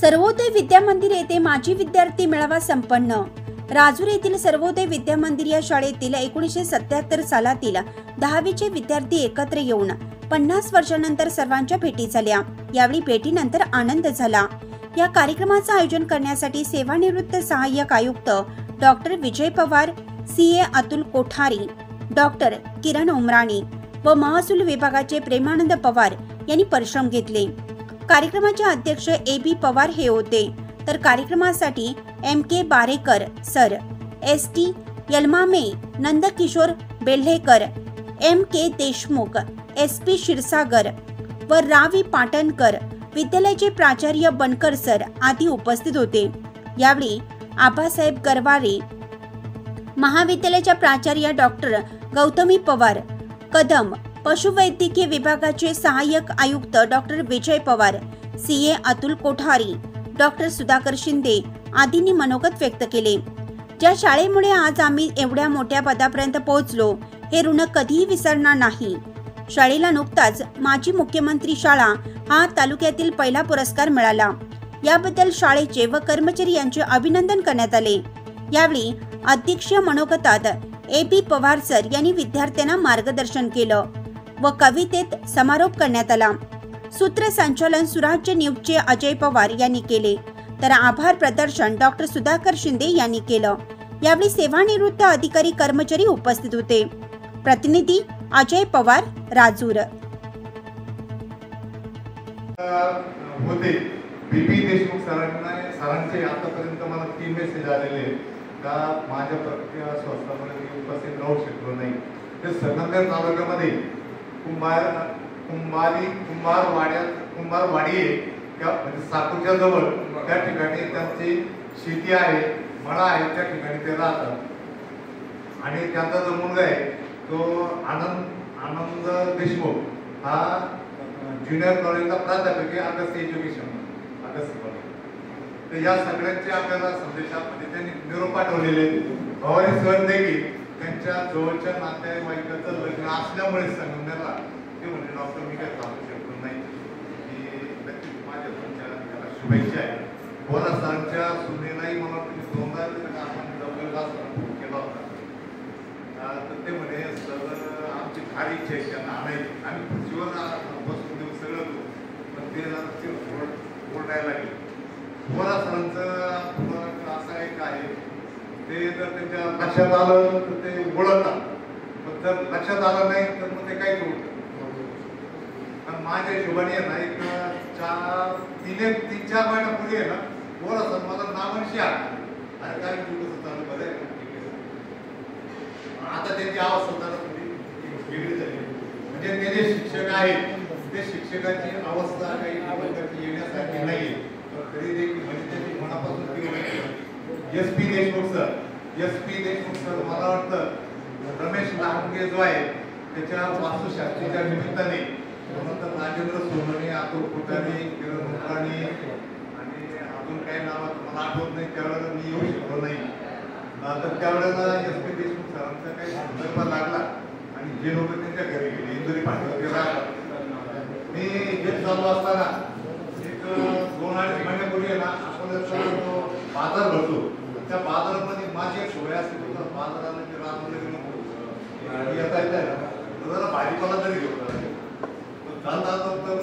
सर्वोदय विद्या मंदिर येथे माजी विद्यार्थी मेळावा संपन्न। राजूर येथील सर्वोदय विद्या मंदिर या शाळेतील 1977 सालातील 10वीचे विद्यार्थी एकत्र येऊन 50 वर्षांनंतर सर्वांच्या भेटी झाल्या। यावेळी भेटीनंतर आनंद झाला। या कार्यक्रमाचे आयोजन करण्यासाठी सेवानिवृत्त सहाय्यक आयुक्त doctor Vijay Pawar, CA Atul Kothari, doctor किरण उमराणी व महसूल विभागाचे प्रेमानंद पवार यांनी परिश्रम घेतले। कार्यक्रमाचे अध्यक्ष ए.बी. पवार हे होते, तर कार्यक्रमासाठी M K. Barekar sir, S T. Yalmame, Nandkishor Belhekar, M K. Deshmukh, S P. Kshirsagar व रावी पाटणकर, विद्यालयाचे प्राचार्य बनकर सर आदी उपस्थित होते। यावेळी आबासाहेब गरवारे, महाविद्यालयाच्या प्राचार्य डॉक्टर गौतमी पवार कदम, पशुवैद्यकीय विभागाचे सहाय्यक आयुक्त doctor Vijay Pawar, CA Atul Kothari, doctor Sudhakar Shinde आदींनी मनोगत व्यक्त केले। ज्या शाळेमुळे आज आम्ही एवढ्या मोठ्या पदापर्यंत पोहोचलो, हे ऋण कधीही विसरणार नाही। शाळेला नुकताच माजी मुख्यमंत्री शाळा हा तालुक्यातील पहिला पुरस्कार मिळाला। याबद्दल शाळेचे व कर्मचारी यांचे अभिनंदन करण्यात आले। यावेळी अध्यक्षीय मनोगतात ए.बी. पवार सर यांनी विद्यार्थ्यांना मार्गदर्शन केलं व कवितेत समारोप करण्यात आला। सूत्रसंचालन सुराज्य न्यूजचे अजय पवार यांनी केले, तर आभार प्रदर्शन डॉक्टर सुधाकर शिंदे यांनी केलं। यावेळी सेवानिवृत्त अधिकारी कर्मचारी उपस्थित होते। प्रतिनिधी अजय पवार, राजूर। होते बीपी देशमुख सरांचे आतापर्यंत मला 3 मेसेज आलेले का माझ्या प्रक्रिया संस्थांमध्ये मी उपस्थित राहू शकलो नाही। ते संगमनेर तालुक्यामध्ये कुंभारवाडी म्हणजे साकूरच्या जवळ त्या ठिकाणी त्यांची शेती आहे, मळा आहे, त्या ठिकाणी ते राहतात। आणि त्यांचा जो मुलगा आहे तो आनंद देशमुख हा ज्युनियर कॉलेजला प्राध्यापक आहे, अगस्त एज्युकेशन अगस्त कॉलेज। तर या सगळ्यांचे आपल्याला संदेशामध्ये त्यांनी निरोप पाठवलेले। भवानी सर देखील त्यांच्या जवळच्या नातेवाईकाचं लग्न असल्यामुळे संगमनेरला ते म्हणजे डॉक्टर मी काय सांगू शकतो नाही की नक्कीच माझ्या तुमच्या याला शुभेच्छा आहे। बोला सरांच्या सुनेलाही मला तुम्ही 2दा आपण जवळला केला होता, तर ते म्हणे सर आमची फार इच्छा आहे त्यांना आणायची, आम्ही जीवन बसून देऊ सगळं, पण ते ओरडायला लागले। बोला सरांचं असं एक आहे, ते जर त्यांच्या लक्षात आलं तर ते ओळखतात, पण जर लक्षात आलं नाही तर मग ते काहीच ओळखत। पण माझ्या हिशोबाने आहे ना एक 3-4 महिन्यापूर्वी आहे ना बोला सर मला नावांशी अरे काय कसं चालू बरं आहे, आता त्यांची अवस्था जरा थोडी वेगळी झाली। म्हणजे ते जे शिक्षक आहेत ते शिक्षकाची अवस्था काही येण्यासारखी नाही, तरी देखील म्हणजे त्यांची मनापासून ती एस.पी. देशमुख सर मला वाटतं रमेश लांडगे जो आहे त्याच्या वास्तुशास्त्रीच्या निमित्ताने, नंतर राजेंद्र सोनवणे, अतुल कोठारी, किरण उमराणी आणि अजून काही नाव मला आठवत नाही, त्यावेळेला मी येऊ शकलो नाही। तर त्यावेळेला एस.पी. देशमुख सरांचा काही संदर्भ लागला आणि जे लोक त्यांच्या घरी गेले इंदुरी पाठवला। मी हे चालू असताना एक 2-2.5 महिन्यापूर्वी आहे ना आपण बाजार भरतो, त्या बाजारामध्ये माझी एक सोय असते, बाजाराला ते राजूला येता येत आहे ना जरा भाजीपाला तरी घेऊन चालता तर